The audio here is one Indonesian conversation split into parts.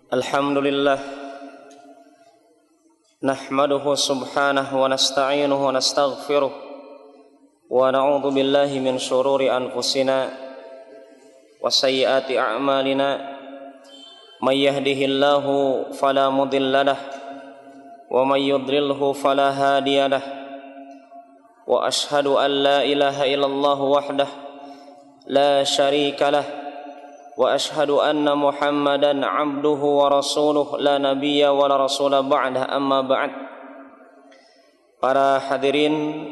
Alhamdulillah nahmaduhu subhanahu wa nasta'inuhu wa nastaghfiruh wa na'udzu billahi min shururi anfusina wa sayyiati a'malina may yahdihillahu fala mudilla lahu wa may yudlilhu fala hadiya lahu wa ashhadu an la ilaha illallah wahdahu la syarika lahu wa ashhadu anna Muhammadan abduhu wa rasuluh la nabiyya wa la rasula ba'dah amma ba'd. Para hadirin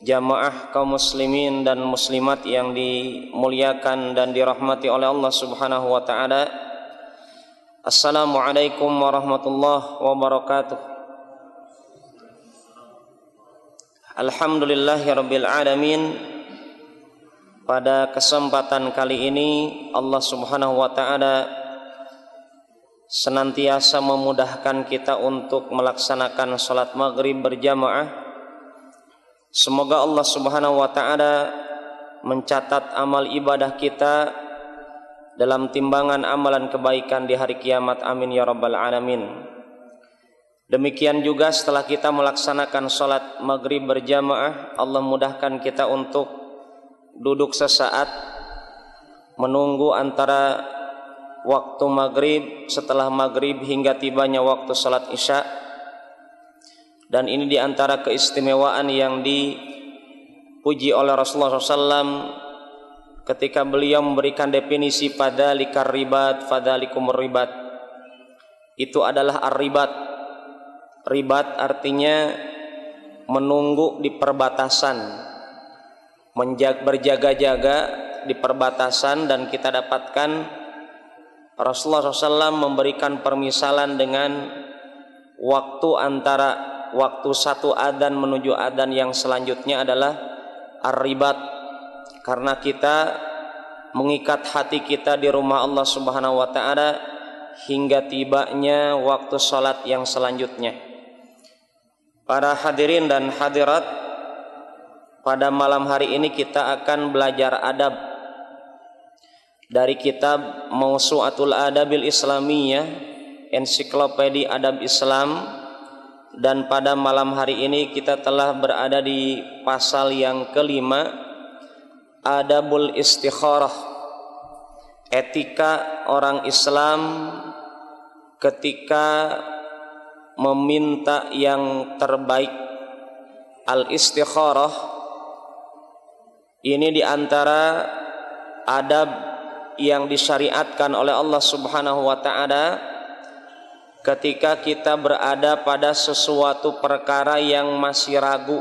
jamaah kaum muslimin dan muslimat yang dimuliakan dan dirahmati oleh Allah Subhanahu wa taala. Assalamualaikum warahmatullahi wabarakatuh. Alhamdulillahirabbil alamin. Pada kesempatan kali ini Allah Subhanahu wa taala senantiasa memudahkan kita untuk melaksanakan salat maghrib berjamaah. Semoga Allah Subhanahu wa taala mencatat amal ibadah kita dalam timbangan amalan kebaikan di hari kiamat. Amin ya rabbal alamin. Demikian juga setelah kita melaksanakan salat maghrib berjamaah, Allah mudahkan kita untuk duduk sesaat menunggu antara waktu maghrib, setelah maghrib hingga tibanya waktu salat isya. Dan ini diantara keistimewaan yang dipuji oleh Rasulullah SAW ketika beliau memberikan definisi fadzalikar ribat, fadzalikumur ribat. Itu adalah ar-ribat. Ribat artinya menunggu di perbatasan, berjaga-jaga di perbatasan. Dan kita dapatkan Rasulullah SAW memberikan permisalan dengan waktu antara waktu satu adzan menuju adzan yang selanjutnya adalah ar-ribat, karena kita mengikat hati kita di rumah Allah Subhanahu wa taala hingga tibanya waktu salat yang selanjutnya. Para hadirin dan hadirat, pada malam hari ini kita akan belajar adab dari kitab Mawsu'atul Adabil Islamiyah, ensiklopedia adab Islam. Dan pada malam hari ini kita telah berada di pasal yang kelima, Adabul Istikharah, etika orang Islam ketika meminta yang terbaik. Al-istikharah ini diantara adab yang disyariatkan oleh Allah Subhanahu wa ta'ala ketika kita berada pada sesuatu perkara yang masih ragu,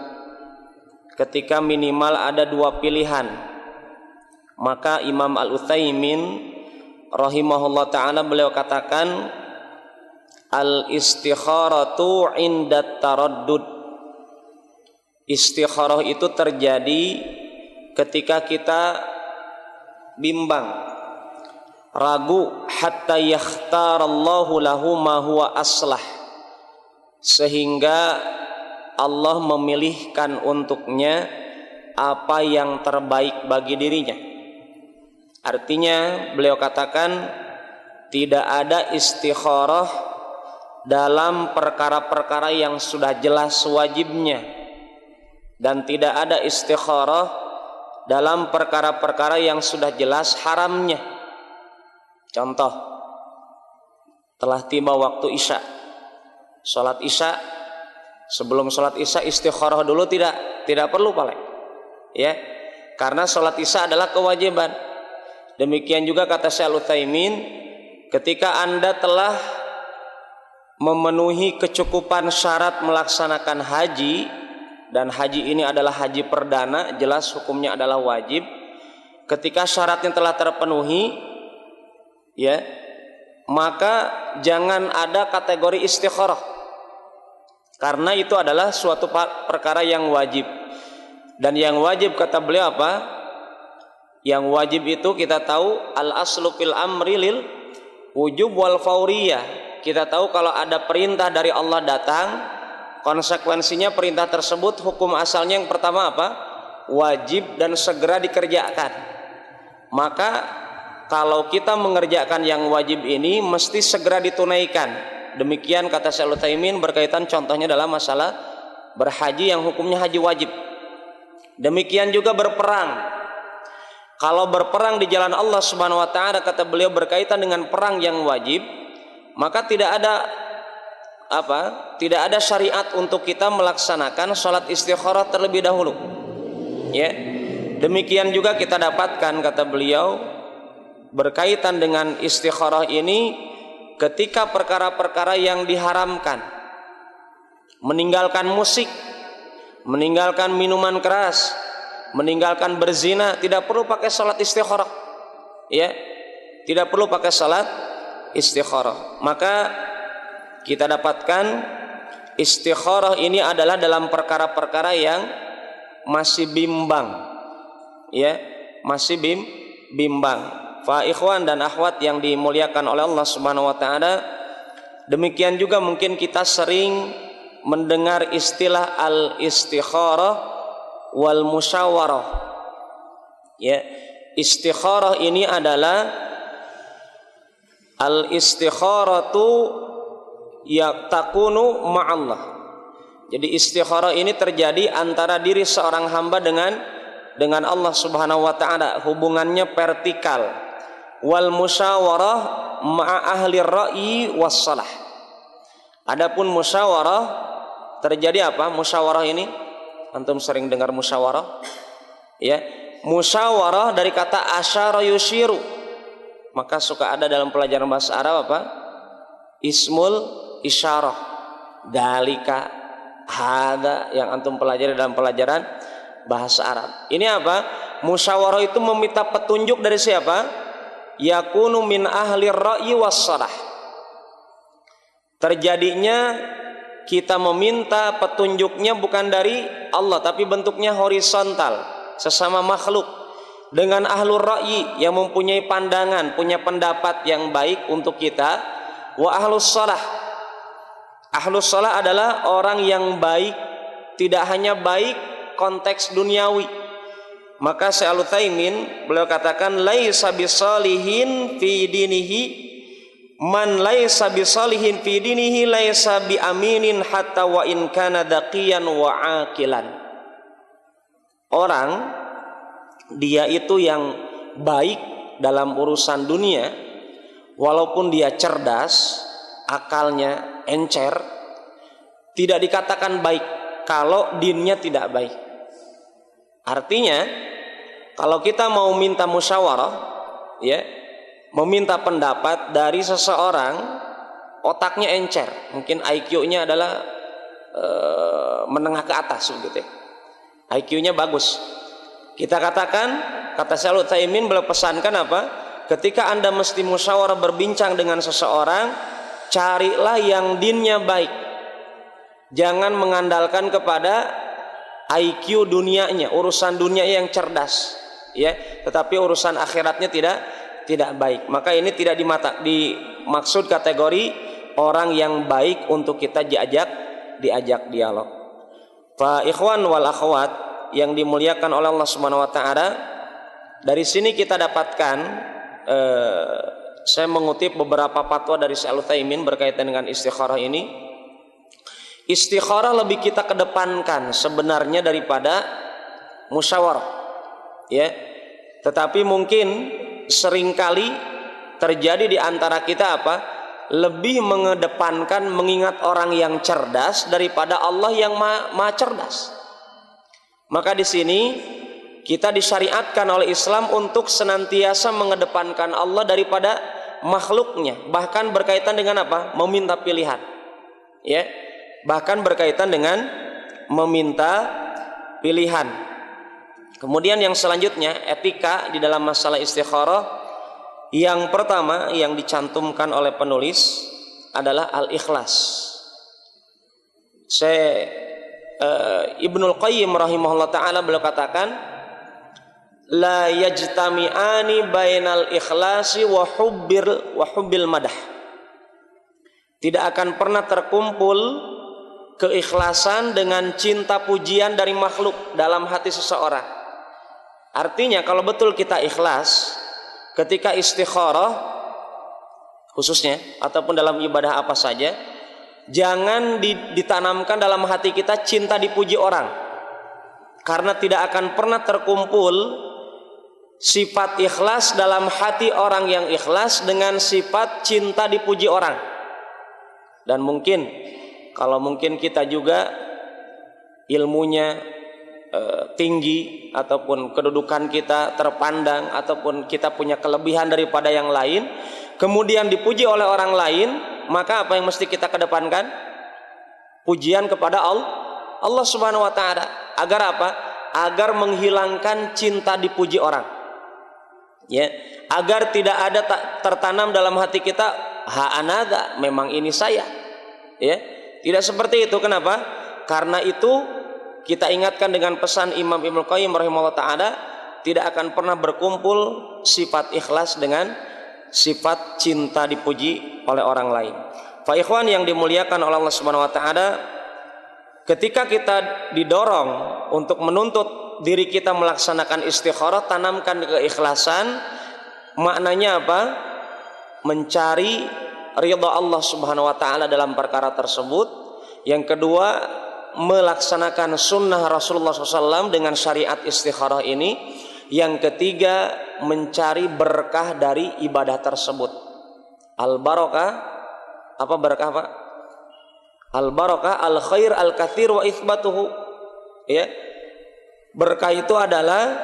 ketika minimal ada dua pilihan. Maka Imam Al-Utsaimin rahimahullah ta'ala beliau katakan, al-istikharatu indat taraddud. Istikharah itu terjadi ketika kita bimbang, ragu, hatta yakhtarallahu lahu ma huwa aslah, sehingga Allah memilihkan untuknya apa yang terbaik bagi dirinya. Artinya beliau katakan tidak ada istikharah dalam perkara-perkara yang sudah jelas wajibnya, dan tidak ada istikharah dalam perkara-perkara yang sudah jelas haramnya. Contoh, telah tiba waktu isya, salat isya, sebelum salat isya istikharah dulu tidak perlu paling, ya, karena salat isya adalah kewajiban. Demikian juga kata Syekh Al-Utsaimin, ketika Anda telah memenuhi kecukupan syarat melaksanakan haji, dan haji ini adalah haji perdana, jelas hukumnya adalah wajib. Ketika syaratnya telah terpenuhi, ya, maka jangan ada kategori istikharah, karena itu adalah suatu perkara yang wajib. Dan yang wajib kata beliau apa? Yang wajib itu kita tahu al-aslu fil amri lil wujub wal fauriyah. Kita tahu kalau ada perintah dari Allah datang, konsekuensinya perintah tersebut hukum asalnya yang pertama apa? Wajib dan segera dikerjakan. Maka kalau kita mengerjakan yang wajib ini mesti segera ditunaikan. Demikian kata Syekh Utsaimin berkaitan contohnya dalam masalah berhaji yang hukumnya haji wajib. Demikian juga berperang. Kalau berperang di jalan Allah Subhanahu wa taala, kata beliau, berkaitan dengan perang yang wajib, maka tidak ada syariat untuk kita melaksanakan sholat istikharah terlebih dahulu. Ya. Demikian juga kita dapatkan, kata beliau, berkaitan dengan istikharah ini ketika perkara-perkara yang diharamkan, meninggalkan musik, meninggalkan minuman keras, meninggalkan berzina, tidak perlu pakai salat istikharah. Ya, tidak perlu pakai salat istikharah. Maka kita dapatkan istikharah ini adalah dalam perkara-perkara yang masih bimbang. Ya, masih bimbang. Fa ikhwan dan akhwat yang dimuliakan oleh Allah Subhanahu wa taala, demikian juga mungkin kita sering mendengar istilah al-istikharah wal musyawarah. Ya, istikharah ini adalah al-istikharatu takunu ma'allah. Jadi istikharah ini terjadi antara diri seorang hamba dengan Allah Subhanahu wa taala, hubungannya vertikal. Wal musyawarah ma'a ahli ra'yi was salah. Adapun musyawarah terjadi apa? Musyawarah ini antum sering dengar musyawarah? Ya, musyawarah dari kata asyara yusyiru. Maka suka ada dalam pelajaran bahasa Arab apa? Ismul isyarah. Dalika hada yang antum pelajari dalam pelajaran bahasa Arab. Ini apa? Musyawarah itu meminta petunjuk dari siapa? Yakunu min ahli ra'yi was salah. Terjadinya kita meminta petunjuknya bukan dari Allah, tapi bentuknya horizontal, sesama makhluk, dengan ahlur ra'yi yang mempunyai pandangan, punya pendapat yang baik untuk kita. Wa ahlus salah. Ahlus salah adalah orang yang baik, tidak hanya baik konteks duniawi. Maka Syekh Al-Utsaimin beliau katakan laisa bisalihin fi dinihi man laisa bisalihin fi dinihi laisa bi aminin hatta wa in kana daqiyan wa aqilan. Orang dia itu yang baik dalam urusan dunia walaupun dia cerdas, akalnya encer, tidak dikatakan baik kalau dinnya tidak baik. Artinya kalau kita mau minta musyawarah, ya, meminta pendapat dari seseorang, otaknya encer, mungkin IQ-nya adalah menengah ke atas begitu ya. IQ-nya bagus. Kita katakan, kata Syekh Al-Utsaimin beliau pesankan apa? Ketika Anda mesti musyawarah berbincang dengan seseorang, carilah yang dinnya baik. Jangan mengandalkan kepada IQ dunianya, urusan dunia yang cerdas, ya, tetapi urusan akhiratnya tidak baik. Maka ini tidak dimaksud kategori orang yang baik untuk kita diajak dialog. Fa ikhwan wal akhwat yang dimuliakan oleh Allah Subhanahu wa taala, dari sini kita dapatkan saya mengutip beberapa fatwa dari Syekh Al-Utsaimin berkaitan dengan istikharah ini. Istikharah lebih kita kedepankan sebenarnya daripada musyawarah, ya. Tetapi mungkin seringkali terjadi di antara kita apa? Lebih mengedepankan mengingat orang yang cerdas daripada Allah yang maha cerdas. Maka di sini kita disyariatkan oleh Islam untuk senantiasa mengedepankan Allah daripada makhluknya, bahkan berkaitan dengan apa? Meminta pilihan, ya. Bahkan berkaitan dengan meminta pilihan. Kemudian yang selanjutnya, etika di dalam masalah istikharah. Yang pertama yang dicantumkan oleh penulis adalah al-ikhlas. Ibnul Qayyim rahimahullah ta'ala beliau katakan, la yajtami'ani bainal ikhlasi wa hubbil madah. Tidak akan pernah terkumpul keikhlasan dengan cinta pujian dari makhluk dalam hati seseorang. Artinya kalau betul kita ikhlas, ketika istikharah khususnya ataupun dalam ibadah apa saja, jangan ditanamkan dalam hati kita cinta dipuji orang, karena tidak akan pernah terkumpul sifat ikhlas dalam hati orang yang ikhlas dengan sifat cinta dipuji orang. Dan mungkin kalau mungkin kita juga ilmunya tinggi ataupun kedudukan kita terpandang ataupun kita punya kelebihan daripada yang lain, kemudian dipuji oleh orang lain, maka apa yang mesti kita kedepankan? Pujian kepada Allah Subhanahu wa taala. Agar apa? Agar menghilangkan cinta dipuji orang. Ya, agar tidak ada tertanam dalam hati kita anada, memang ini saya. Ya, tidak seperti itu. Kenapa? Karena itu kita ingatkan dengan pesan Imam Ibnu Qayyim rahimahullah taala, tidak akan pernah berkumpul sifat ikhlas dengan sifat cinta dipuji oleh orang lain. Fa ikhwan yang dimuliakan oleh Allah Subhanahu wa taala, ketika kita didorong untuk menuntut diri kita melaksanakan istikharah, tanamkan keikhlasan. Maknanya apa? Mencari ridha Allah Subhanahu wa taala dalam perkara tersebut. Yang kedua, melaksanakan sunnah Rasulullah SAW dengan syariat istikharah ini. Yang ketiga, mencari berkah dari ibadah tersebut. Al-barakah, apa barakah Pak? Al-barakah al-khair al-kathir wa itsbatuhu. Ya. Berkah itu adalah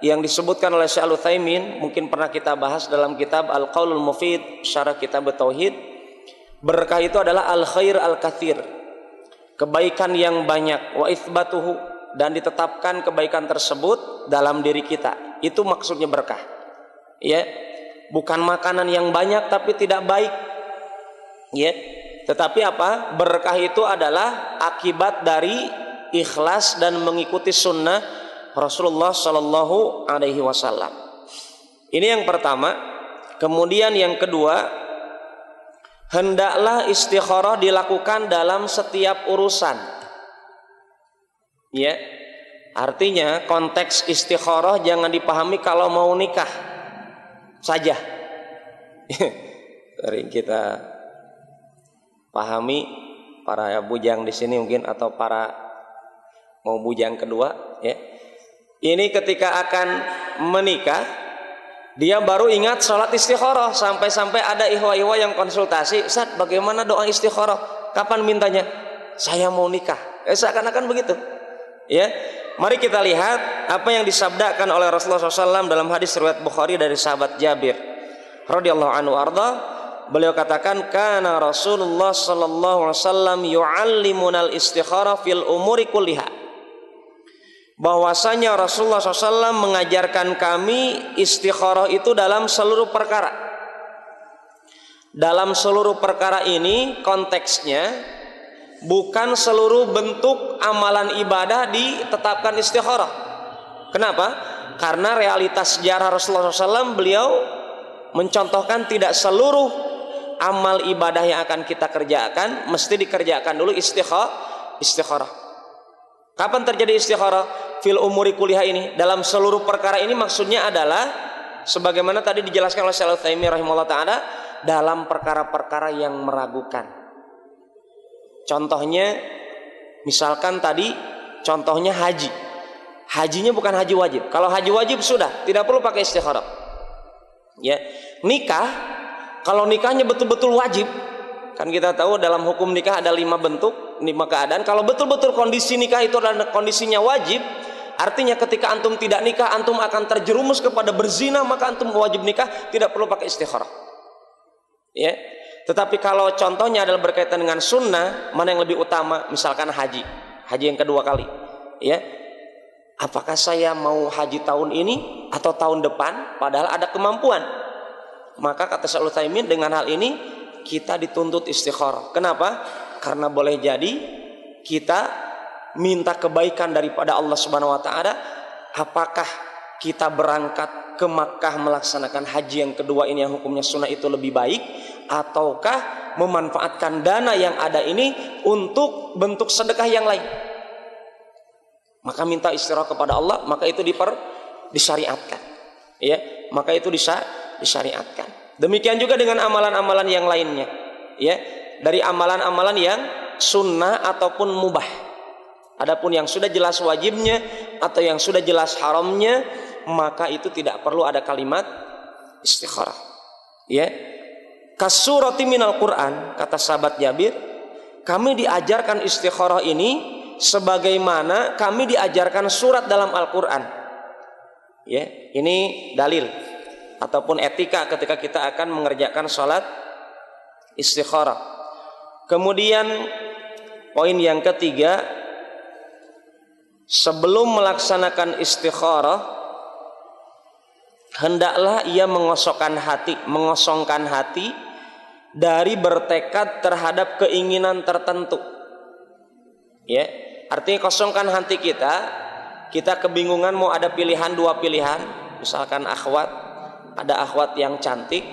yang disebutkan oleh Syekh Al-Utsaimin, mungkin pernah kita bahas dalam kitab Al-Qaulul Mufid syarah kitab Tauhid. Berkah itu adalah al-khair al-kathir, kebaikan yang banyak, wa itsbatuhu, dan ditetapkan kebaikan tersebut dalam diri kita. Itu maksudnya berkah. Ya, bukan makanan yang banyak tapi tidak baik. Ya, tetapi apa? Berkah itu adalah akibat dari ikhlas dan mengikuti sunnah Rasulullah Sallallahu Alaihi Wasallam. Ini yang pertama. Kemudian yang kedua, hendaklah istikharah dilakukan dalam setiap urusan. Ya, artinya konteks istikharah jangan dipahami kalau mau nikah saja. Sering kita pahami, para bujang di sini mungkin atau para mau bujang kedua, ya. Ini ketika akan menikah, dia baru ingat sholat istikharah, sampai-sampai ada ihwa-ihwa yang konsultasi, Ustaz, bagaimana doa istikharah? Kapan mintanya? Saya mau nikah. Seakan-akan begitu. Ya, mari kita lihat apa yang disabdakan oleh Rasulullah SAW dalam hadis riwayat Bukhari dari sahabat Jabir radhiyallahu anhu arda. Beliau katakan, kana Rasulullah sallallahu alaihi wasallam yu'allimunal istikharah fil umuri kulliha. Bahwasanya Rasulullah SAW mengajarkan kami istikharah itu dalam seluruh perkara. Dalam seluruh perkara ini konteksnya bukan seluruh bentuk amalan ibadah ditetapkan istikharah. Kenapa? Karena realitas sejarah Rasulullah SAW, beliau mencontohkan tidak seluruh amal ibadah yang akan kita kerjakan mesti dikerjakan dulu istikharah. Kapan terjadi istikharah? Fil umuri kuliah ini, dalam seluruh perkara ini maksudnya adalah sebagaimana tadi dijelaskan oleh Syekh Al-Utsaimin rahimahullah taala, dalam perkara-perkara yang meragukan. Contohnya misalkan tadi contohnya haji. Hajinya bukan haji wajib. Kalau haji wajib sudah tidak perlu pakai istikharah. Ya, nikah, kalau nikahnya betul-betul wajib, kan kita tahu dalam hukum nikah ada 5 bentuk, 5 keadaan. Kalau betul-betul kondisi nikah itu adalah kondisinya wajib, artinya ketika antum tidak nikah, antum akan terjerumus kepada berzina, maka antum wajib nikah, tidak perlu pakai istikharah. Ya. Tetapi kalau contohnya adalah berkaitan dengan sunnah, mana yang lebih utama? Misalkan haji yang kedua kali. Ya. Apakah saya mau haji tahun ini atau tahun depan? Padahal ada kemampuan. Maka kata Syekh Al-Utsaimin, dengan hal ini kita dituntut istikharah. Kenapa? Karena boleh jadi kita minta kebaikan daripada Allah Subhanahu wa taala. Apakah kita berangkat ke Makkah melaksanakan haji yang kedua ini yang hukumnya sunnah itu lebih baik, ataukah memanfaatkan dana yang ada ini untuk bentuk sedekah yang lain? Maka minta istikharah kepada Allah, maka itu disyariatkan. Ya, maka itu disyariatkan. Demikian juga dengan amalan-amalan yang lainnya, ya, dari amalan-amalan yang sunnah ataupun mubah. Adapun yang sudah jelas wajibnya atau yang sudah jelas haramnya, maka itu tidak perlu ada kalimat istikharah. Ya, kasurati minal Quran, kata sahabat Jabir, kami diajarkan istikharah ini sebagaimana kami diajarkan surat dalam Al-Quran. Ya, ini dalil ataupun etika ketika kita akan mengerjakan sholat istikharah. Kemudian poin yang ketiga, sebelum melaksanakan istikharah, hendaklah ia mengosongkan hati dari bertekad terhadap keinginan tertentu. Ya, artinya kosongkan hati kita kebingungan mau ada pilihan, dua pilihan, misalkan ada akhwat yang cantik,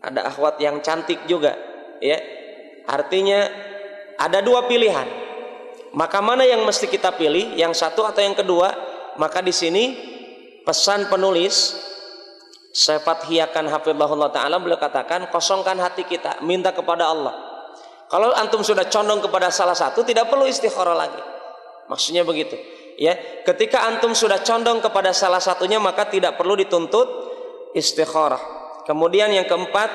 ada akhwat yang cantik juga, ya. Artinya ada dua pilihan. Maka mana yang mesti kita pilih, yang satu atau yang kedua? Maka di sini pesan penulis Syekh Fathiyakan hafizahullah taala, beliau katakan kosongkan hati kita, minta kepada Allah. Kalau antum sudah condong kepada salah satu, tidak perlu istikharah lagi. Maksudnya begitu, ya. Ketika antum sudah condong kepada salah satunya, maka tidak perlu dituntut istikharah. Kemudian yang keempat,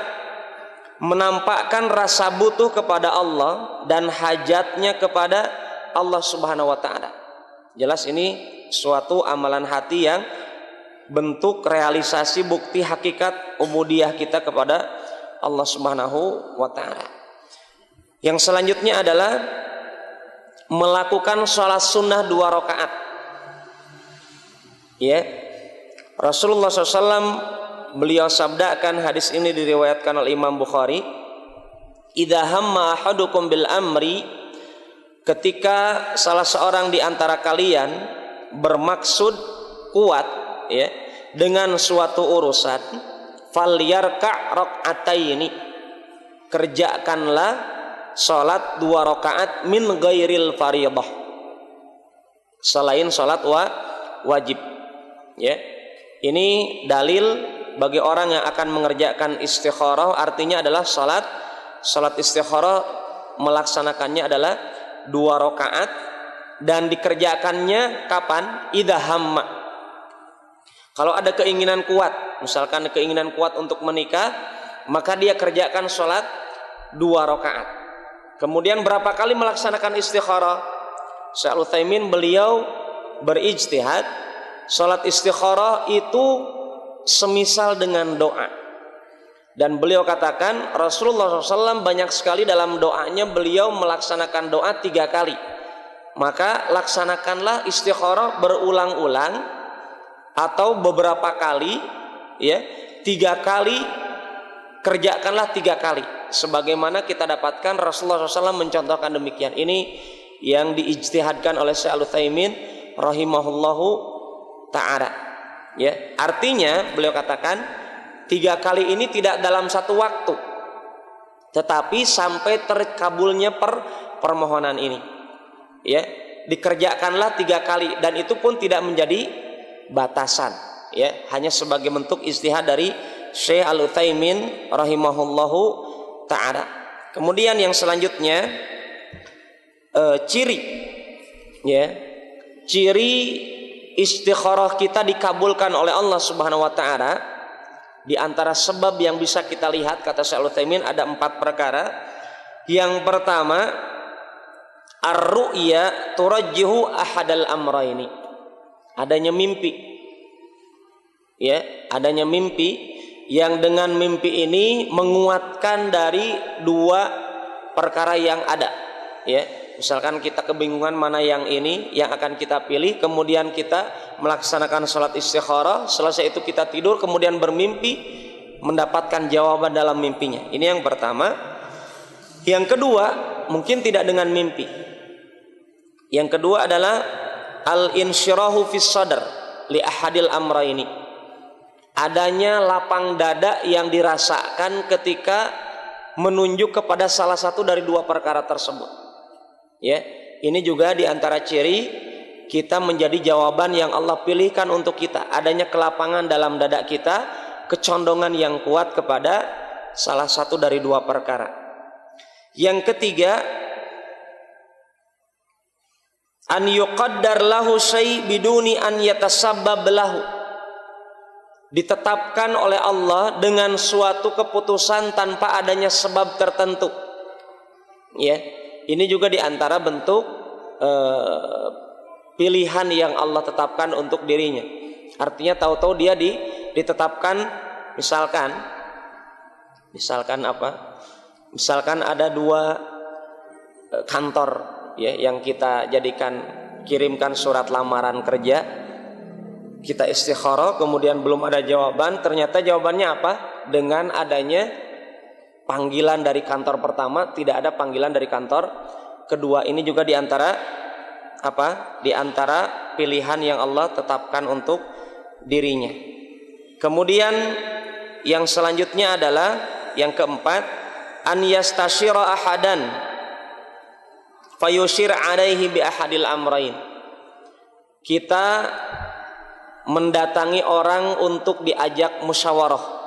menampakkan rasa butuh kepada Allah dan hajatnya kepada Allah Subhanahu wa taala. Jelas ini suatu amalan hati yang bentuk realisasi bukti hakikat ubudiyah kita kepada Allah Subhanahu wa taala. Yang selanjutnya adalah melakukan sholat sunnah 2 rakaat. Ya, Rasulullah SAW beliau sabdakan, hadis ini diriwayatkan oleh Imam Bukhari, idza hamma ahadukum bil amri, ketika salah seorang di antara kalian bermaksud kuat, ya, dengan suatu urusan, falyarka' rak'ataini, kerjakanlah salat 2 rakaat min ghairil fardhah, selain salat wajib. Ya, ini dalil bagi orang yang akan mengerjakan istikharah, artinya adalah salat istikharah melaksanakannya adalah 2 rakaat dan dikerjakannya kapan? Idza hamma, kalau ada keinginan kuat, misalkan keinginan kuat untuk menikah, maka dia kerjakan salat 2 rakaat. Kemudian berapa kali melaksanakan istikharah? Syekh Utsaimin beliau berijtihad, salat istikharah itu semisal dengan doa. Dan beliau katakan Rasulullah SAW banyak sekali dalam doanya beliau melaksanakan doa 3 kali. Maka laksanakanlah istikharah berulang-ulang atau beberapa kali, ya, 3 kali, kerjakanlah 3 kali. Sebagaimana kita dapatkan Rasulullah SAW mencontohkan demikian. Ini yang diijtihadkan oleh Syekh Al-Utsaimin rahimahullahu ta'ala. Ya, artinya beliau katakan 3 kali ini tidak dalam satu waktu, tetapi sampai terkabulnya permohonan ini. Ya, dikerjakanlah 3 kali dan itu pun tidak menjadi batasan. Ya, hanya sebagai bentuk ijtihad dari Syekh Al-Utsaimin rahimahullahu ta'ala. Kemudian yang selanjutnya ciri istikharah kita dikabulkan oleh Allah Subhanahu wa taala. Di antara sebab yang bisa kita lihat, kata Syekh Al-Utsaimin, ada 4 perkara. Yang pertama, ar-ru'ya turajjihu ahadal amraini, adanya mimpi. Ya, adanya mimpi yang dengan mimpi ini menguatkan dari 2 perkara yang ada. Ya, misalkan kita kebingungan mana yang ini yang akan kita pilih, kemudian kita melaksanakan sholat istikharah, selesai itu kita tidur, kemudian bermimpi mendapatkan jawaban dalam mimpinya. Ini yang pertama. Yang kedua, mungkin tidak dengan mimpi. Yang kedua adalah al-insyirahu fis sadr li ahadil amraini, adanya lapang dada yang dirasakan ketika menunjuk kepada salah satu dari 2 perkara tersebut. Ya, ini juga diantara ciri kita menjadi jawaban yang Allah pilihkan untuk kita. Adanya kelapangan dalam dada kita, kecondongan yang kuat kepada salah satu dari dua perkara. Yang ketiga, an yuqaddar lahu syai' biduni an yatasabbab lahu. Ditetapkan oleh Allah dengan suatu keputusan tanpa adanya sebab tertentu. Ya, ini juga diantara bentuk pilihan yang Allah tetapkan untuk dirinya. Artinya tahu-tahu dia ditetapkan, misalkan apa? Misalkan ada dua kantor ya yang kita kirimkan surat lamaran kerja. Kita istikharah, kemudian belum ada jawaban. Ternyata jawabannya apa? Dengan adanya panggilan dari kantor pertama, tidak ada panggilan dari kantor kedua. Ini juga diantara apa? Diantara pilihan yang Allah tetapkan untuk dirinya. Kemudian yang selanjutnya adalah yang keempat, an yastashira ahadan fayushir alaihi bi ahadil amrain. Kita mendatangi orang untuk diajak musyawarah.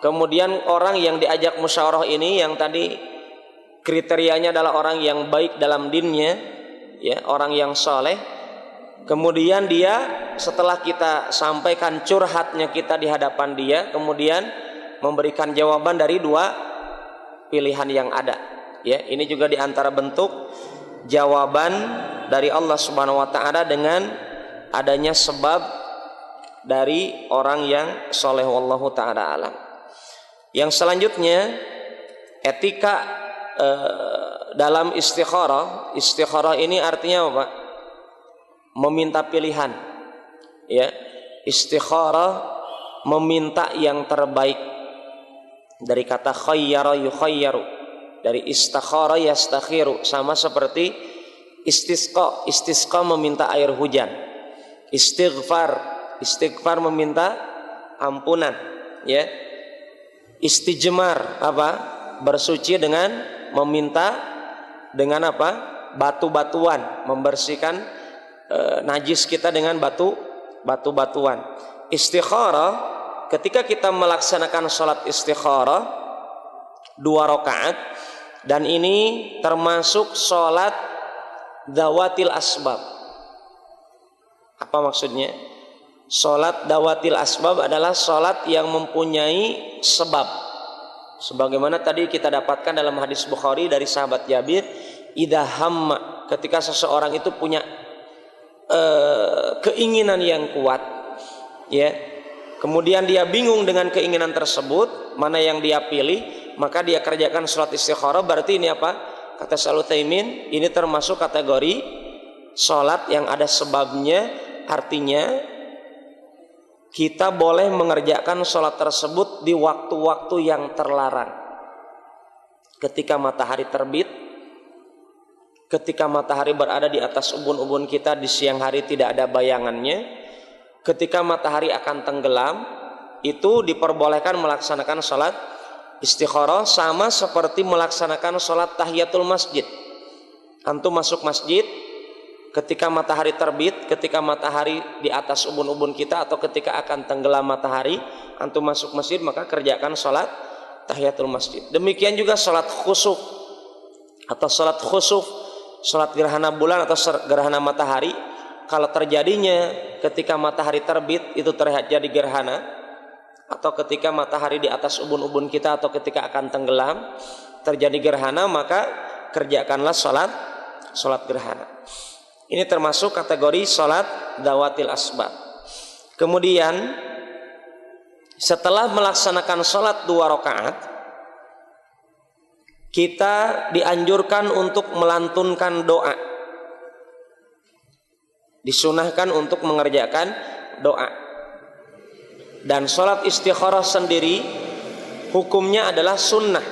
Kemudian orang yang diajak musyawarah ini yang tadi kriterianya adalah orang yang baik dalam dinnya, ya, orang yang soleh. Kemudian dia setelah kita sampaikan curhatnya kita di hadapan dia, kemudian memberikan jawaban dari dua pilihan yang ada. Ya, ini juga diantara bentuk jawaban dari Allah Subhanahu Wa Taala dengan adanya sebab dari orang yang soleh. Wallahu ta'ala alam. Yang selanjutnya, etika dalam istikharah. Istikharah ini artinya apa? Meminta pilihan. Ya, istikharah meminta yang terbaik. Dari kata khayyara yukhayyaru, dari istakhara yastakhiru, sama seperti istisqa. Istisqa meminta air hujan. Istighfar meminta ampunan, ya. Istijmar apa? Bersuci dengan meminta dengan apa? Batu-batuan, membersihkan najis kita dengan batu-batuan. Istikharah, ketika kita melaksanakan sholat istikharah 2 rakaat, dan ini termasuk sholat dawatil asbab. Apa maksudnya? Sholat dawatil asbab adalah sholat yang mempunyai sebab. Sebagaimana tadi kita dapatkan dalam hadis Bukhari dari sahabat Jabir, idza hamma, ketika seseorang itu punya keinginan yang kuat, ya, kemudian dia bingung dengan keinginan tersebut, mana yang dia pilih, maka dia kerjakan sholat istikharah. Berarti ini apa? Kata Syaikh Utsaimin, ini termasuk kategori sholat yang ada sebabnya. Artinya kita boleh mengerjakan sholat tersebut di waktu-waktu yang terlarang. Ketika matahari terbit, ketika matahari berada di atas ubun-ubun kita di siang hari tidak ada bayangannya, ketika matahari akan tenggelam, itu diperbolehkan melaksanakan sholat istikharah, sama seperti melaksanakan sholat tahiyatul masjid. Antum masuk masjid ketika matahari terbit, ketika matahari di atas ubun-ubun kita, atau ketika akan tenggelam matahari, antum masuk masjid, maka kerjakan sholat tahiyatul masjid. Demikian juga sholat khusuf atau sholat khusuf, sholat gerhana bulan atau gerhana matahari. Kalau terjadinya ketika matahari terbit, itu terjadi gerhana, atau ketika matahari di atas ubun-ubun kita, atau ketika akan tenggelam terjadi gerhana, maka kerjakanlah sholat gerhana. Ini termasuk kategori sholat dawatil asbab. Kemudian setelah melaksanakan sholat 2 rakaat, kita dianjurkan untuk melantunkan doa. Disunahkan untuk mengerjakan doa. Dan sholat istikharah sendiri hukumnya adalah sunnah,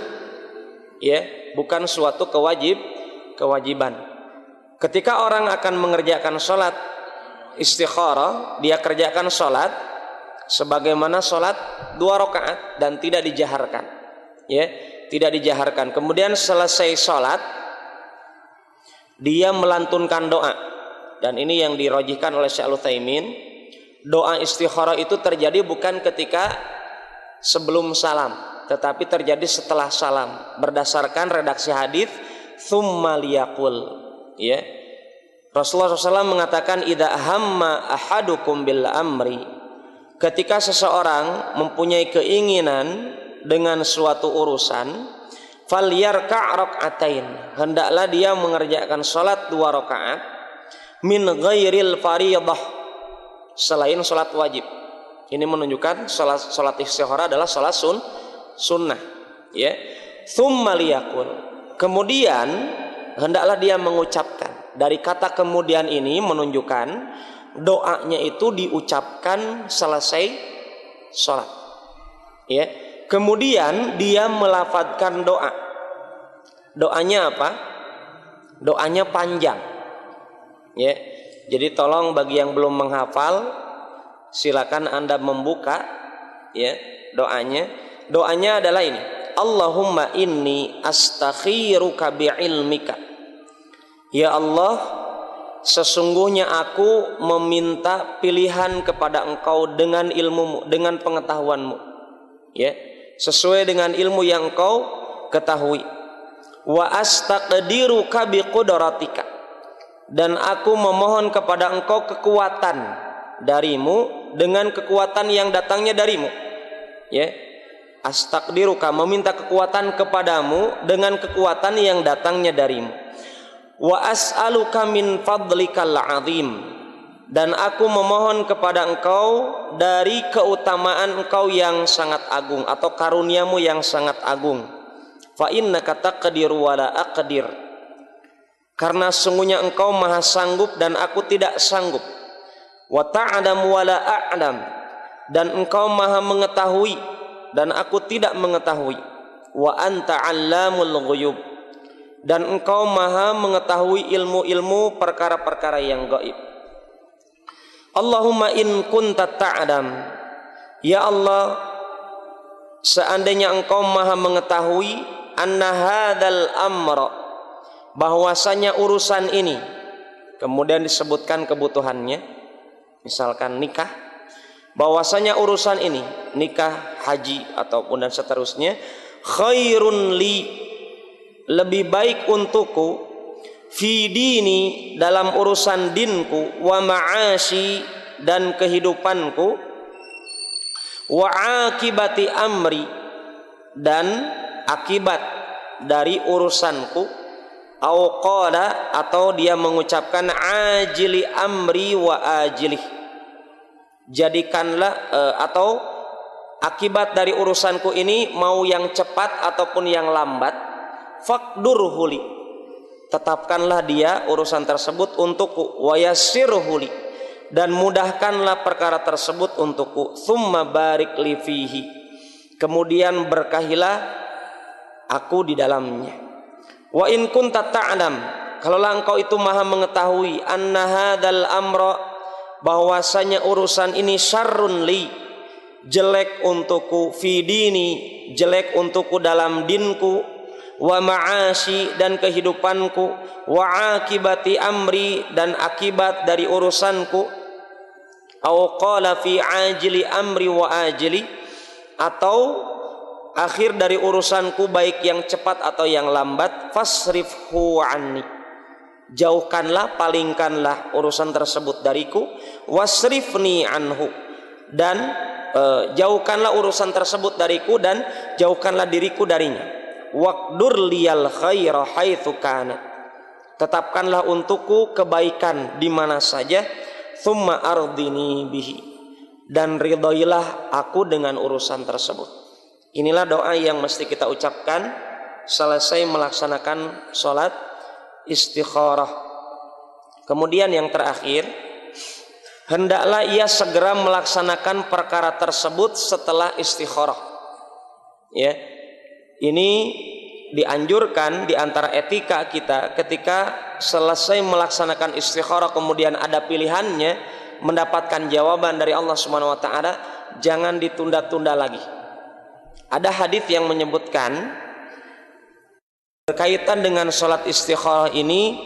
ya, bukan suatu kewajiban. Ketika orang akan mengerjakan sholat istikharah, dia kerjakan sholat sebagaimana sholat 2 rakaat dan tidak dijaharkan, ya, tidak dijaharkan. Kemudian selesai sholat, dia melantunkan doa. dan ini yang dirojihkan oleh Syekh Al-Utsaimin, doa istikharah itu terjadi bukan ketika sebelum salam, tetapi terjadi setelah salam berdasarkan redaksi hadis tsumma liyaqul, ya. Rasulullah SAW mengatakan idza hamma ahadukum bil amri, ketika seseorang mempunyai keinginan dengan suatu urusan, falyarka' rak'atain, hendaklah dia mengerjakan salat 2 rakaat min ghairil fardhah, selain salat wajib. Ini menunjukkan salat istikharah adalah salat sunnah, ya. Tsumma liyaqul, kemudian hendaklah dia mengucapkan. Dari kata kemudian ini menunjukkan doanya itu diucapkan selesai sholat, ya. Kemudian dia melafadzkan doa. Doanya apa? Doanya panjang, ya. Jadi tolong bagi yang belum menghafal, silakan Anda membuka, ya, doanya. Doanya adalah ini: Allahumma inni astakhiruka bi'ilmika. Ya Allah, sesungguhnya aku meminta pilihan kepada Engkau dengan ilmumu, dengan pengetahuanmu, ya, sesuai dengan ilmu yang Engkau ketahui. Wa astaqdiruka biqudratika, dan aku memohon kepada Engkau kekuatan darimu dengan kekuatan yang datangnya darimu, ya. Astaqdiruka, meminta kekuatan kepadamu dengan kekuatan yang datangnya darimu. Wa as'aluka min fadlikal azim, dan aku memohon kepada Engkau dari keutamaan Engkau yang sangat agung atau karuniamu yang sangat agung. Fa innaka taqdiru wa la aqdir, karena sungguhnya Engkau maha sanggup dan aku tidak sanggup. Wa ta'lam wa la a'lam, dan Engkau maha mengetahui dan aku tidak mengetahui. Wa anta 'allamul ghuyub, dan Engkau maha mengetahui ilmu-ilmu perkara-perkara yang gaib. Allahumma in kunta ta'lam, ya Allah, seandainya Engkau maha mengetahui anna hadzal amra, bahwasanya urusan ini, kemudian disebutkan kebutuhannya, misalkan nikah, bahwasanya urusan ini, nikah, haji ataupun dan seterusnya, khairun li, lebih baik untukku, fi dini, dalam urusan dinku, wa ma'ashi, dan kehidupanku, wa akibati amri, dan akibat dari urusanku, au qala, atau dia mengucapkan ajili amri wa ajilih, jadikanlah atau akibat dari urusanku ini mau yang cepat ataupun yang lambat, faqdurhu li, tetapkanlah dia urusan tersebut untukku, wa yassirhu li, dan mudahkanlah perkara tersebut untukku, tsumma barik li fihi, kemudian berkahilah aku di dalamnya. Wa in kunta ta'lam, kalaulah Engkau itu maha mengetahui, anna hadzal amra, bahwasanya urusan ini syarrun li, jelek untukku, fi dini, jelek untukku dalam dinku, wa ma'ashi, dan kehidupanku, wa akibati amri, dan akibat dari urusanku, au qala fi ajili amri wa ajili, atau akhir dari urusanku baik yang cepat atau yang lambat, fasrifhu anni, jauhkanlah, palingkanlah urusan tersebut dariku, wasrifni anhu, dan jauhkanlah urusan tersebut dariku dan jauhkanlah diriku darinya. Waqdur liyal khaira haitsu kana, tetapkanlah untukku kebaikan di mana saja, tsumma ardini bihi, dan ridhoilah aku dengan urusan tersebut. Inilah doa yang mesti kita ucapkan selesai melaksanakan sholat istikharah. Kemudian yang terakhir, hendaklah ia segera melaksanakan perkara tersebut setelah istikharah, ya. Ini dianjurkan di antara etika kita, ketika selesai melaksanakan istikharah kemudian ada pilihannya, mendapatkan jawaban dari Allah Subhanahu wa taala, jangan ditunda-tunda lagi. Ada hadis yang menyebutkan berkaitan dengan sholat istikharah ini,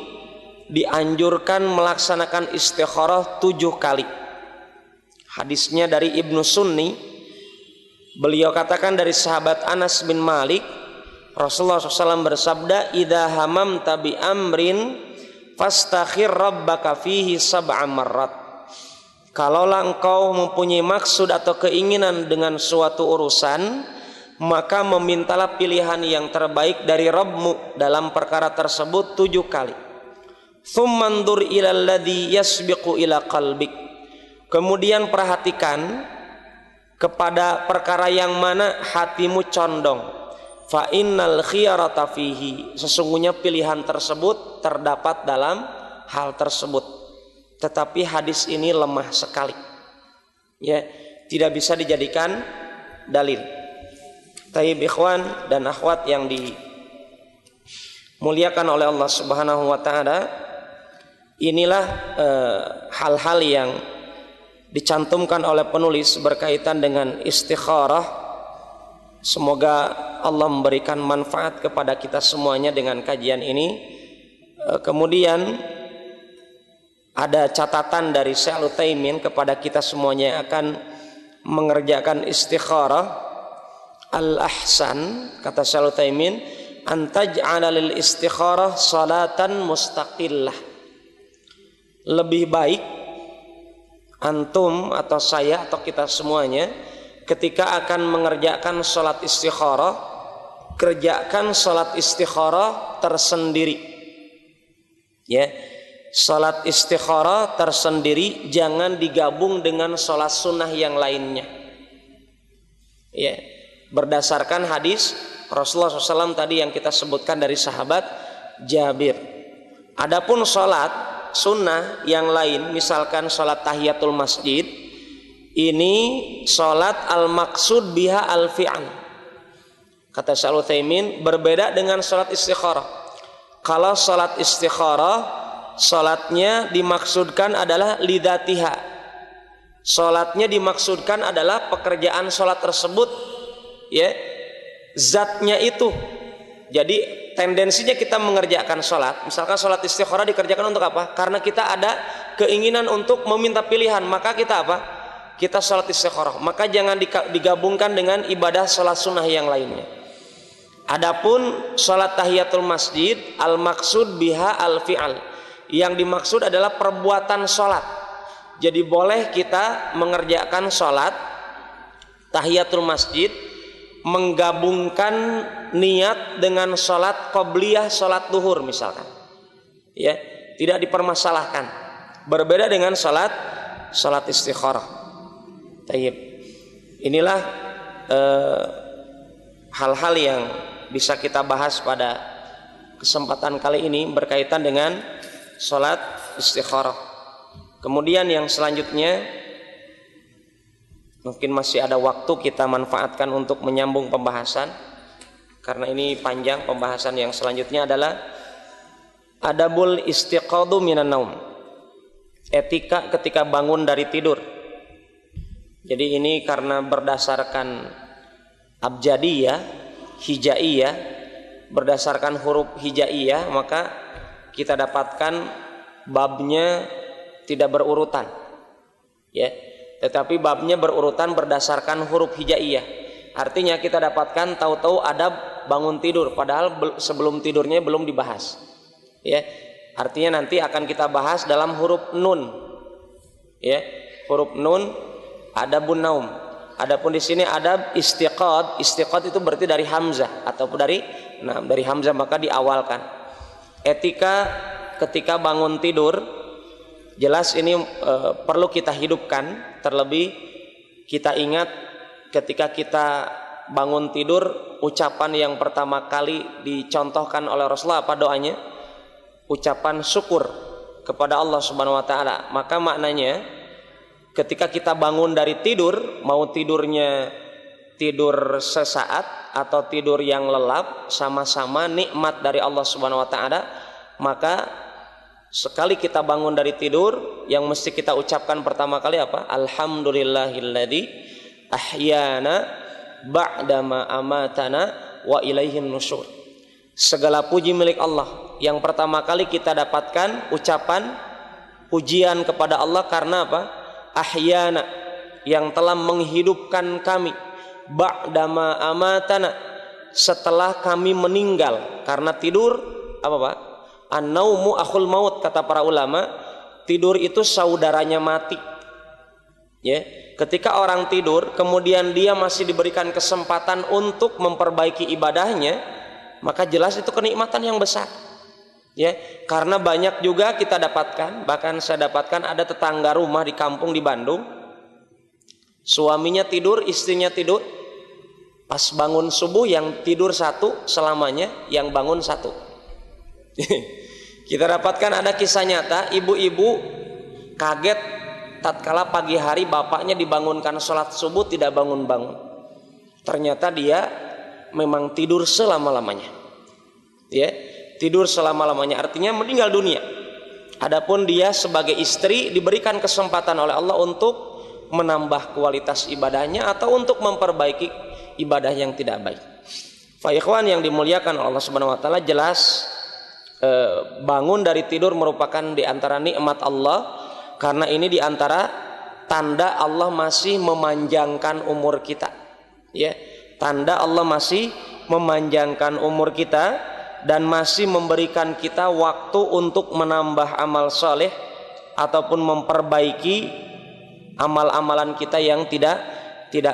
dianjurkan melaksanakan istikharah 7 kali. Hadisnya dari Ibnu Sunni, beliau katakan dari sahabat Anas bin Malik, Rasulullah SAW bersabda, idza hamamta bi amrin fastakhir rabbaka fihi sab'a marrat. Kalaulah engkau mempunyai maksud atau keinginan dengan suatu urusan, maka memintalah pilihan yang terbaik dari Rabbmu dalam perkara tersebut 7 kali. Tsummandur ilal ladzi yasbiqu ila qalbik. Kemudian perhatikan kepada perkara yang mana hatimu condong. Fa innal khiyarata fihi. Sesungguhnya pilihan tersebut terdapat dalam hal tersebut. Tetapi hadis ini lemah sekali. Ya, tidak bisa dijadikan dalil. Tayyib ikhwan dan akhwat yang dimuliakan oleh Allah Subhanahu wa taala, inilah hal-hal yang dicantumkan oleh penulis berkaitan dengan istikharah. Semoga Allah memberikan manfaat kepada kita semuanya dengan kajian ini. Kemudian ada catatan dari Syekh Al-Utsaimin kepada kita semuanya yang akan mengerjakan istikharah. Al-ahsan, kata Syekh Al-Utsaimin, antaj'ala lil istikharah salatan mustaqillah. Lebih baik antum atau saya atau kita semuanya ketika akan mengerjakan salat istikharah, kerjakan salat istikharah tersendiri. Ya, salat istikharah tersendiri, jangan digabung dengan salat sunnah yang lainnya. Ya, berdasarkan hadis Rasulullah SAW tadi yang kita sebutkan dari sahabat Jabir. Adapun salat sunnah yang lain, misalkan sholat tahiyatul masjid, ini sholat al-maqsud biha al-fi'al. Kata Syekh Al-Utsaimin, berbeda dengan sholat istikharah. Kalau sholat istikharah, sholatnya dimaksudkan adalah lidatiha. Sholatnya dimaksudkan adalah pekerjaan sholat tersebut, ya, zatnya itu. Jadi tendensinya kita mengerjakan sholat, misalkan sholat istikharah dikerjakan untuk apa? Karena kita ada keinginan untuk meminta pilihan, maka kita apa? Kita sholat istikharah. Maka jangan digabungkan dengan ibadah sholat sunnah yang lainnya. Adapun sholat tahiyatul masjid, al-maksud biha al-fi'al, yang dimaksud adalah perbuatan sholat. Jadi boleh kita mengerjakan sholat tahiyatul masjid, menggabungkan niat dengan sholat qobliyah, sholat duhur misalkan, ya, tidak dipermasalahkan. Berbeda dengan sholat istikharah. Tayyib. Inilah hal-hal yang bisa kita bahas pada kesempatan kali ini berkaitan dengan sholat istikharah. Kemudian yang selanjutnya, mungkin masih ada waktu kita manfaatkan untuk menyambung pembahasan, karena ini panjang. Pembahasan yang selanjutnya adalah adabul istiqadhu minan naum, etika ketika bangun dari tidur. Jadi ini karena berdasarkan abjadiyah, hijaiyah, berdasarkan huruf hijaiyah, maka kita dapatkan babnya tidak berurutan, ya. Tetapi babnya berurutan berdasarkan huruf hijaiyah. Artinya kita dapatkan tahu-tahu adab bangun tidur, padahal sebelum tidurnya belum dibahas. Ya, artinya nanti akan kita bahas dalam huruf nun. Ya, huruf nun, adabun naum. Adapun di sini adab istiqad. Istiqad itu berarti dari hamzah ataupun dari hamzah, maka diawalkan. Etika ketika bangun tidur, jelas ini perlu kita hidupkan. Terlebih kita ingat ketika kita bangun tidur, ucapan yang pertama kali dicontohkan oleh Rasulullah apa doanya? Ucapan syukur kepada Allah Subhanahu wa taala. Maka maknanya ketika kita bangun dari tidur, mau tidurnya tidur sesaat atau tidur yang lelap, sama-sama nikmat dari Allah Subhanahu wa taala. Maka sekali kita bangun dari tidur, yang mesti kita ucapkan pertama kali apa? Alhamdulillahilladzi ahyana ba'dama amatana wa ilaihin nusyur. Segala puji milik Allah. Yang pertama kali kita dapatkan ucapan pujian kepada Allah karena apa? Ahyana, yang telah menghidupkan kami, ba'dama amatana, setelah kami meninggal. Karena tidur apa Pak? An-naumu akhul maut, kata para ulama. Tidur itu saudaranya mati. Ya, ketika orang tidur kemudian dia masih diberikan kesempatan untuk memperbaiki ibadahnya, maka jelas itu kenikmatan yang besar. Ya, karena banyak juga kita dapatkan, bahkan saya dapatkan ada tetangga rumah di kampung di Bandung, suaminya tidur, istrinya tidur, pas bangun subuh yang tidur satu selamanya, yang bangun satu. Kita dapatkan ada kisah nyata, ibu-ibu kaget tatkala pagi hari bapaknya dibangunkan sholat subuh tidak bangun-bangun. Ternyata dia memang tidur selama-lamanya. Ya, tidur selama-lamanya artinya meninggal dunia. Adapun dia sebagai istri diberikan kesempatan oleh Allah untuk menambah kualitas ibadahnya atau untuk memperbaiki ibadah yang tidak baik. Fa ikhwan yang dimuliakan Allah Subhanahu wa taala, jelas bangun dari tidur merupakan di antara nikmat Allah. Karena ini diantara tanda Allah masih memanjangkan umur kita. Ya, tanda Allah masih memanjangkan umur kita dan masih memberikan kita waktu untuk menambah amal soleh ataupun memperbaiki amal-amalan kita yang tidak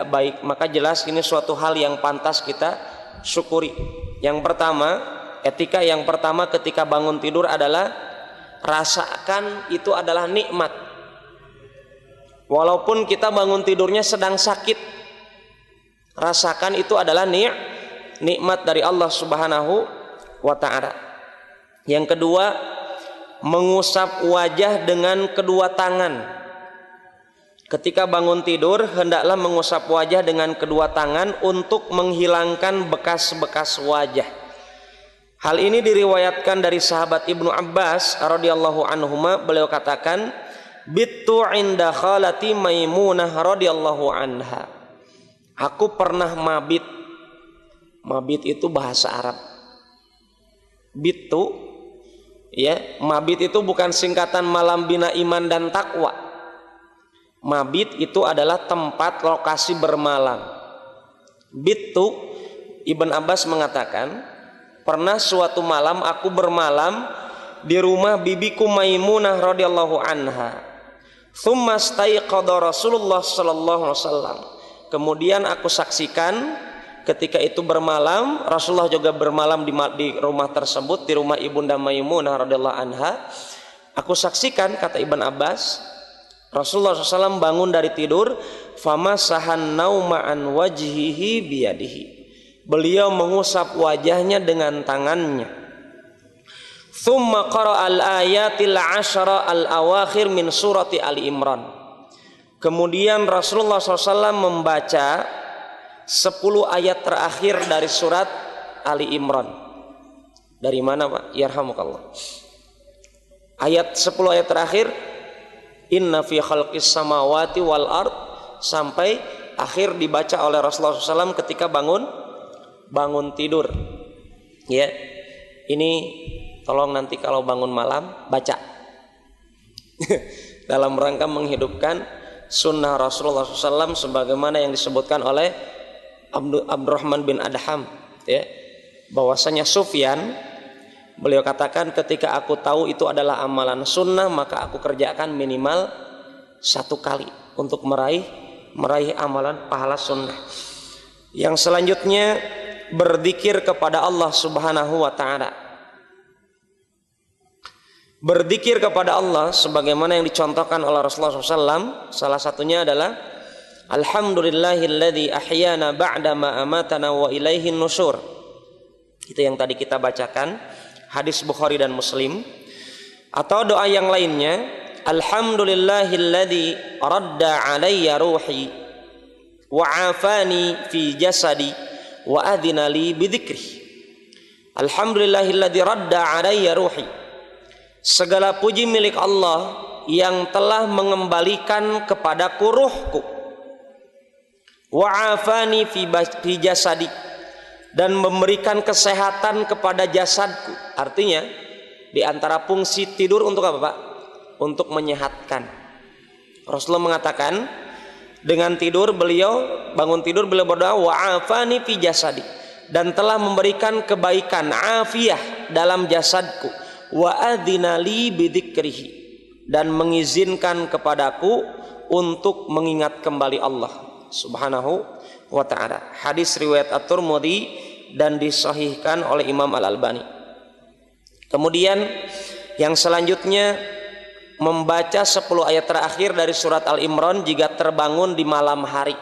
baik. Maka jelas ini suatu hal yang pantas kita syukuri. Yang pertama, etika yang pertama ketika bangun tidur adalah rasakan itu adalah nikmat. Walaupun kita bangun tidurnya sedang sakit, rasakan itu adalah nikmat dari Allah Subhanahu wa ta'ala. Yang kedua, mengusap wajah dengan kedua tangan. Ketika bangun tidur hendaklah mengusap wajah dengan kedua tangan untuk menghilangkan bekas-bekas wajah. Hal ini diriwayatkan dari sahabat Ibnu Abbas radhiyallahu anhuma, beliau katakan, bittu inda khalati Maimunah radhiyallahu anha. Aku pernah mabit. Mabit itu bahasa Arab. Bittu, ya, mabit itu bukan singkatan malam bina iman dan takwa. Mabit itu adalah tempat lokasi bermalam. Bittu, Ibn Abbas mengatakan, pernah suatu malam aku bermalam di rumah bibiku Maimunah radhiyallahu anha. Tsumma staiqadha Rasulullah sallallahu alaihi wasallam. Kemudian aku saksikan ketika itu bermalam, Rasulullah juga bermalam di rumah tersebut, di rumah Ibunda Maimunah radhiyallahu anha. Aku saksikan, kata Ibn Abbas, Rasulullah SAW bangun dari tidur, famasahan nauma an wajhihi biyadihi. Beliau mengusap wajahnya dengan tangannya. Thumma qara al-ayatil 'ashara al-awakhir min surati Ali Imran. Kemudian Rasulullah SAW membaca 10 ayat terakhir dari surat Ali Imran. Dari mana Pak? Yarhamukallah. Ayat 10 ayat terakhir, inna fi khalqis samawati wal ard, sampai akhir dibaca oleh Rasulullah SAW ketika bangun tidur. Ya, ini tolong nanti kalau bangun malam baca dalam rangka menghidupkan sunnah Rasulullah SAW sebagaimana yang disebutkan oleh Abdurrahman bin Adham, ya, bahwasanya Sufyan, beliau katakan, ketika aku tahu itu adalah amalan sunnah maka aku kerjakan minimal 1 kali untuk meraih amalan pahala sunnah. Yang selanjutnya, berzikir kepada Allah Subhanahu wa ta'ala. Berzikir kepada Allah sebagaimana yang dicontohkan oleh Rasulullah SAW, salah satunya adalah alhamdulillahilladzi ahyana ba'da ma amatana wa ilaihin nusyur. Itu yang tadi kita bacakan, hadis Bukhari dan Muslim. Atau doa yang lainnya, alhamdulillahilladzi radda alayya ruhi wa afani fi jasadi wa adhina li bidzikri. Alhamdulillahilladzi radda alayya ruhi. Segala puji milik Allah yang telah mengembalikan kepadaku ruhku. Wa afani fi jasadi, dan memberikan kesehatan kepada jasadku. Artinya di antara fungsi tidur untuk apa, Pak? Untuk menyehatkan. Rasulullah mengatakan dengan tidur beliau, bangun tidur beliau berdoa, wa afani fi jasadi, dan telah memberikan kebaikan, afiyah dalam jasadku, wa adzina li bidzikrihi, dan mengizinkan kepadaku untuk mengingat kembali Allah Subhanahu wa ta'ala. Hadis riwayat At-Tirmidzi dan disahihkan oleh Imam Al-Albani. Kemudian yang selanjutnya membaca 10 ayat terakhir dari surat Al-Imran jika terbangun di malam hari.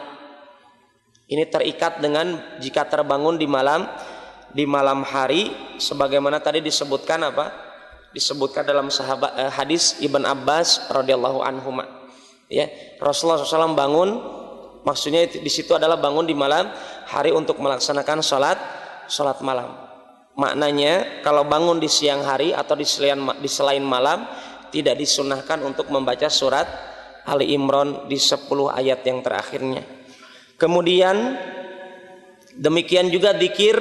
Ini terikat dengan jika terbangun di malam hari, sebagaimana tadi disebutkan apa? Disebutkan dalam hadis Ibn Abbas radhiyallahu anhuma. Ya, Rasulullah SAW bangun, maksudnya di situ adalah bangun di malam hari untuk melaksanakan salat malam. Maknanya kalau bangun di siang hari atau di selain malam tidak disunahkan untuk membaca surat Ali Imran di 10 ayat yang terakhirnya. Kemudian demikian juga dzikir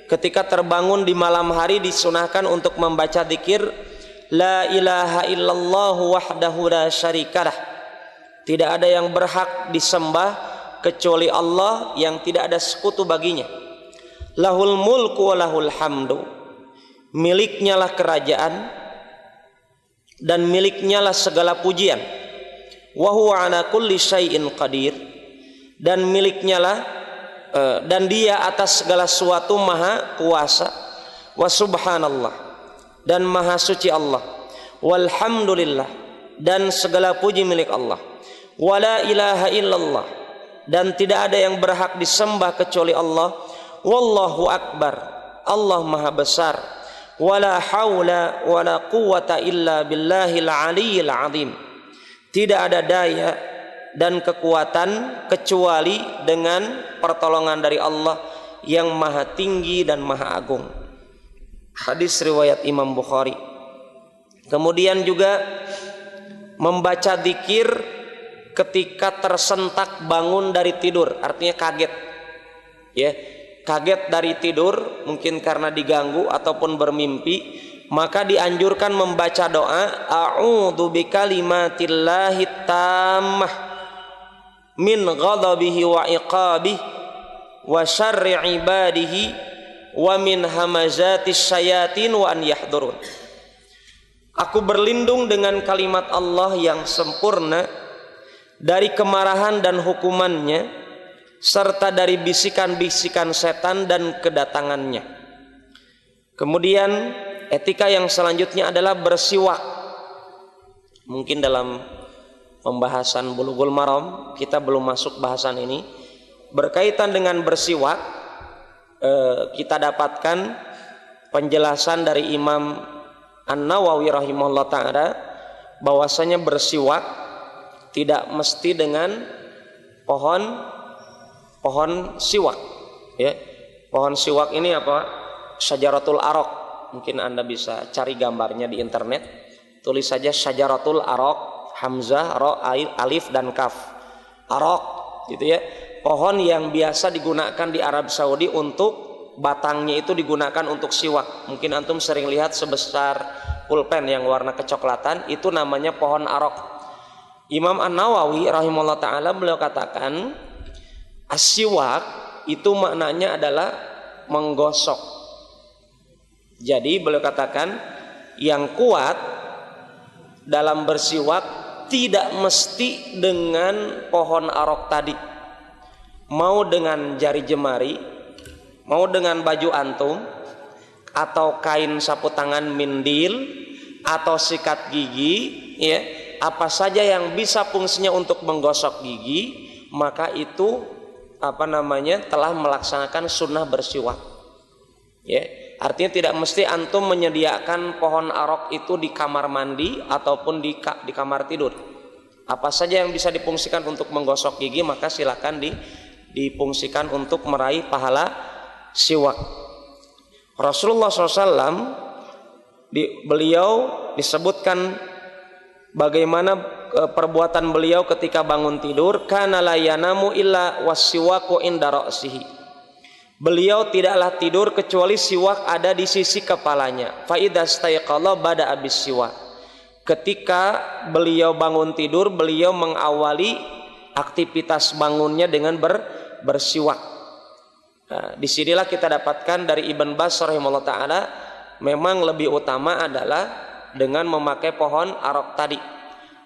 ketika terbangun di malam hari disunahkan untuk membaca dzikir la ilaha illallah wahdahu la syarikalah. Tidak ada yang berhak disembah kecuali Allah yang tidak ada sekutu baginya. Lahul mulku wa lahul hamdu. Miliknya lah kerajaan dan miliknya lah segala pujian. Wa huwa ala kulli syai'in qadir. Dan miliknya lah dan dia atas segala sesuatu maha kuasa. Wa subhanallah, dan maha suci Allah. Walhamdulillah, dan segala puji milik Allah. Wala ilaha illallah, dan tidak ada yang berhak disembah kecuali Allah. Wallahu akbar, Allah maha besar. Wala haula wala quwata illa billahil aliyyil azim. Tidak ada daya dan kekuatan kecuali dengan pertolongan dari Allah yang maha tinggi dan maha agung. Hadis riwayat Imam Bukhari. Kemudian juga membaca dzikir ketika tersentak bangun dari tidur, artinya kaget. Ya, kaget dari tidur mungkin karena diganggu ataupun bermimpi, maka dianjurkan membaca doa a'udzu bikalimatillahi tammah min ghadabihi wa iqabihi wa syarri ibadihi wa min hamazatis syayatin wa an yahdurun. Aku berlindung dengan kalimat Allah yang sempurna dari kemarahan dan hukumannya, serta dari bisikan-bisikan setan dan kedatangannya. Kemudian etika yang selanjutnya adalah bersiwak. Mungkin dalam pembahasan Bulughul Maram kita belum masuk bahasan ini. Berkaitan dengan bersiwak, kita dapatkan penjelasan dari Imam An-Nawawi rahimahullah ta'ala bahwasanya bersiwak tidak mesti dengan pohon siwak, ya. Pohon siwak ini apa? Syajaratul araq. Mungkin Anda bisa cari gambarnya di internet. Tulis saja Syajaratul araq, hamzah, ra, alif dan kaf. Araq, gitu ya. Pohon yang biasa digunakan di Arab Saudi untuk batangnya itu digunakan untuk siwak. Mungkin antum sering lihat sebesar pulpen yang warna kecoklatan, itu namanya pohon araq. Imam An-Nawawi rahimahullah ta'ala beliau katakan as-siwak itu maknanya adalah menggosok. Jadi beliau katakan yang kuat dalam bersiwak tidak mesti dengan pohon arok tadi. Mau dengan jari jemari, mau dengan baju antum, atau kain sapu tangan mindil, atau sikat gigi, ya, apa saja yang bisa fungsinya untuk menggosok gigi, maka itu telah melaksanakan sunnah bersiwak. Ya, artinya tidak mesti antum menyediakan pohon arok itu di kamar mandi ataupun di kamar tidur. Apa saja yang bisa difungsikan untuk menggosok gigi, maka silakan difungsikan untuk meraih pahala siwak. Rasulullah SAW beliau disebutkan bagaimana perbuatan beliau ketika bangun tidur, kana la yanamu illa wasiwaku inda ra'sihi. beliau tidaklah tidur kecuali siwak ada di sisi kepalanya. Fa idza staiqadha bada abis siwak. Ketika beliau bangun tidur, beliau mengawali aktivitas bangunnya dengan bersiwak. Nah, disinilah kita dapatkan dari Ibn Baz rahimahullah ta'ala, memang lebih utama adalah dengan memakai pohon arok tadi.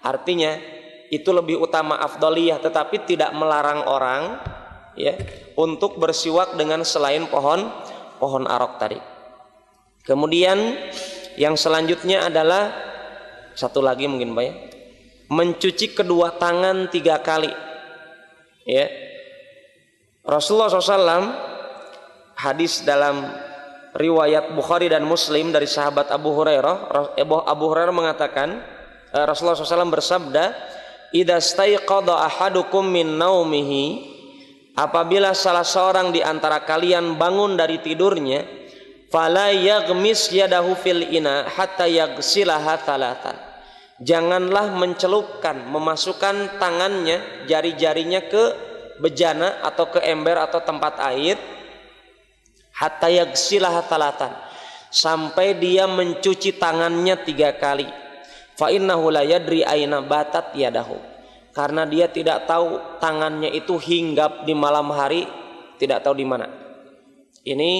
Artinya itu lebih utama afdaliyah, tetapi tidak melarang orang ya untuk bersiwak dengan selain pohon arok tadi. Kemudian yang selanjutnya adalah satu lagi mungkin Pak ya, mencuci kedua tangan 3 kali. Ya, Rasulullah SAW, hadis dalam riwayat Bukhari dan Muslim dari sahabat Abu Hurairah. Abu Hurairah mengatakan, Rasulullah SAW bersabda, idza staiqadha ahadukum min naumihi, apabila salah seorang di antara kalian bangun dari tidurnya, fala yaghmis yadahu fil ina hatta yaghsilaha thalathan, janganlah mencelupkan, memasukkan tangannya, jari-jarinya ke bejana atau ke ember atau tempat air, hatta yaghsilaha thalathan, sampai dia mencuci tangannya 3 kali. Fa innahu la yadri aina batat yadahu, karena dia tidak tahu tangannya itu hinggap di malam hari, tidak tahu di mana. Ini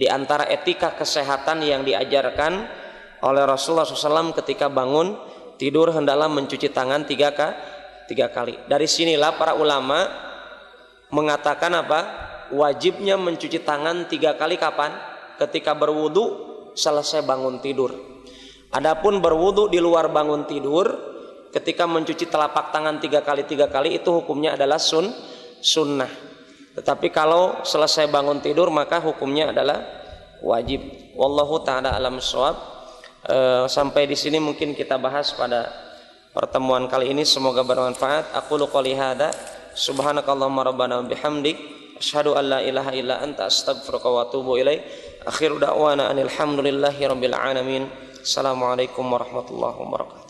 diantara etika kesehatan yang diajarkan oleh Rasulullah SAW ketika bangun tidur hendaklah mencuci tangan 3 kali. Dari sinilah para ulama mengatakan apa? Wajibnya mencuci tangan 3 kali kapan? Ketika berwudu selesai bangun tidur. Adapun berwudu di luar bangun tidur, ketika mencuci telapak tangan 3 kali itu hukumnya adalah sunnah. Tetapi kalau selesai bangun tidur maka hukumnya adalah wajib. Wallahu ta'ala alam shawab. Sampai di sini mungkin kita bahas pada pertemuan kali ini, semoga bermanfaat. Aqulu qouli hadza, subhanakallahumma rabbana bihamdik, asyhadu an la ilaha illa anta, astaghfiruka wa atubu ilaik. Akhiru da'wana anil hamdulillahi rabbil alamin. Assalamualaikum warahmatullahi wabarakatuh.